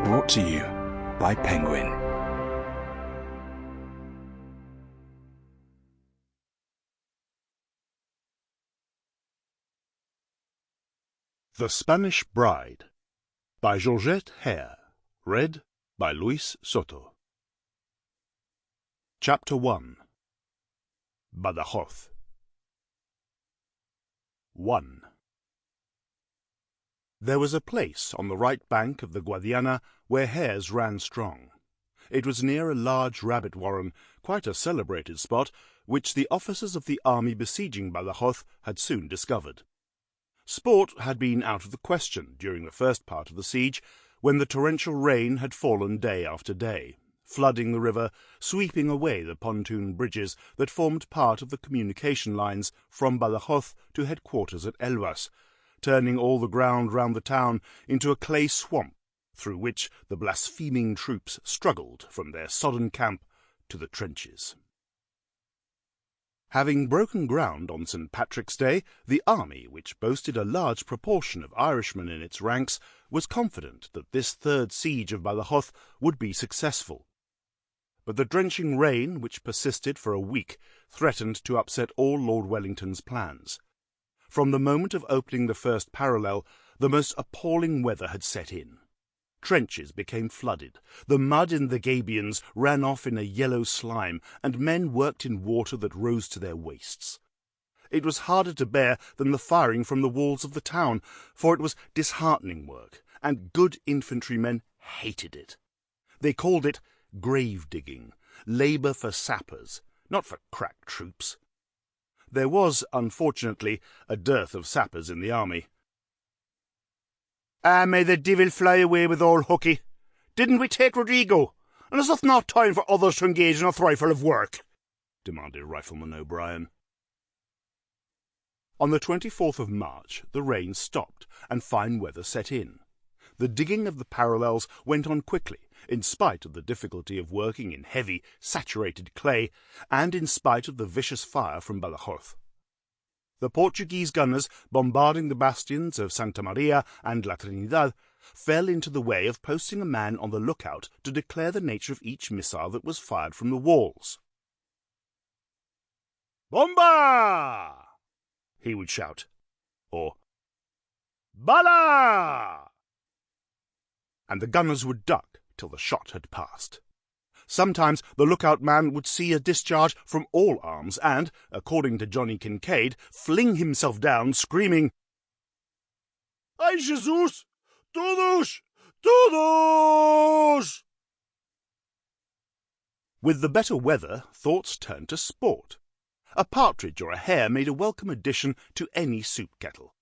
Brought to you by Penguin. The Spanish Bride by Georgette Heyer. Read by Luis Soto. Chapter 1. Badajos. 1. There was a place on the right bank of the Guadiana where hares ran strong. It was near a large rabbit warren, quite a celebrated spot, which the officers of the army besieging Badajos had soon discovered. Sport had been out of the question during the first part of the siege, when the torrential rain had fallen day after day, flooding the river, sweeping away the pontoon bridges that formed part of the communication lines from Badajos to headquarters at Elvas, turning all the ground round the town into a clay swamp through which the blaspheming troops struggled from their sodden camp to the trenches. Having broken ground on St. Patrick's Day, the army, which boasted a large proportion of Irishmen in its ranks, was confident that this third siege of Badajos would be successful. But the drenching rain, which persisted for a week, threatened to upset all Lord Wellington's plans. From the moment of opening the first parallel, the most appalling weather had set in. Trenches became flooded, the mud in the gabions ran off in a yellow slime, and men worked in water that rose to their waists. It was harder to bear than the firing from the walls of the town, for it was disheartening work, and good infantrymen hated it. They called it grave-digging, labour for sappers, not for crack troops. There was, unfortunately, a dearth of sappers in the army. May the devil fly away with old Hooky. Didn't we take Rodrigo? And is it not time for others to engage in a trifle of work? Demanded Rifleman O'Brien. On the 24th of March, the rain stopped, and fine weather set in. The digging of the parallels went on quickly, in spite of the difficulty of working in heavy, saturated clay, and in spite of the vicious fire from Badajos. The Portuguese gunners bombarding the bastions of Santa Maria and La Trinidad fell into the way of posting a man on the lookout to declare the nature of each missile that was fired from the walls. "Bomba!" he would shout, or "Bala!" and the gunners would duck till the shot had passed. Sometimes the lookout man would see a discharge from all arms and, according to Johnny Kincaid, fling himself down, screaming, "Ay, Jesus! Todos! Todos!" With the better weather, thoughts turned to sport. A partridge or a hare made a welcome addition to any soup kettle.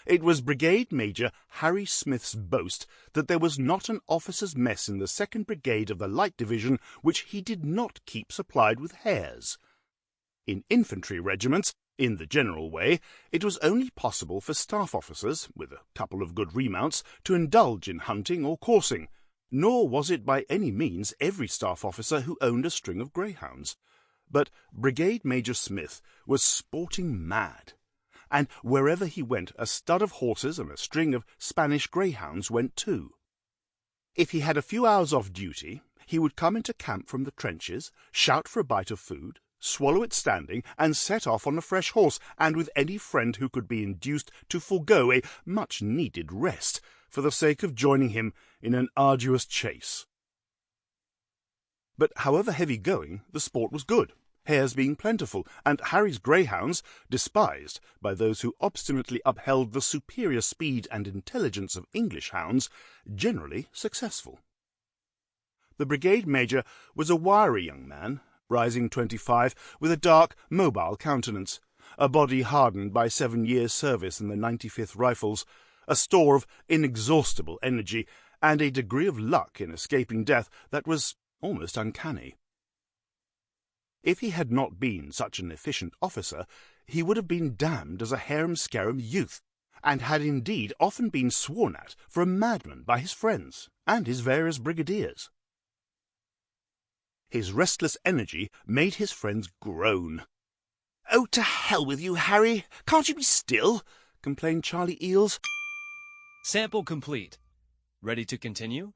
It was Brigade-Major Harry Smith's boast that there was not an officer's mess in the 2nd Brigade of the Light Division which he did not keep supplied with hares. In infantry regiments, in the general way, it was only possible for staff officers, with a couple of good remounts, to indulge in hunting or coursing, nor was it by any means every staff officer who owned a string of greyhounds. But Brigade-Major Smith was sporting mad, and wherever he went a stud of horses and a string of Spanish greyhounds went too. If he had a few hours off duty, he would come into camp from the trenches, shout for a bite of food, swallow it standing, and set off on a fresh horse, and with any friend who could be induced to forego a much-needed rest for the sake of joining him in an arduous chase. But however heavy going, the sport was good, hares being plentiful, and Harry's greyhounds, despised by those who obstinately upheld the superior speed and intelligence of English hounds, generally successful. The brigade-major was a wiry young man, rising 25, with a dark, mobile countenance, a body hardened by 7 years' service in the 95th Rifles, a store of inexhaustible energy, and a degree of luck in escaping death that was almost uncanny. If he had not been such an efficient officer, he would have been damned as a harum-scarum youth, and had indeed often been sworn at for a madman by his friends and his various brigadiers. His restless energy made his friends groan. "Oh, to hell with you, Harry! Can't you be still?" complained Charlie Eels. Sample complete. Ready to continue?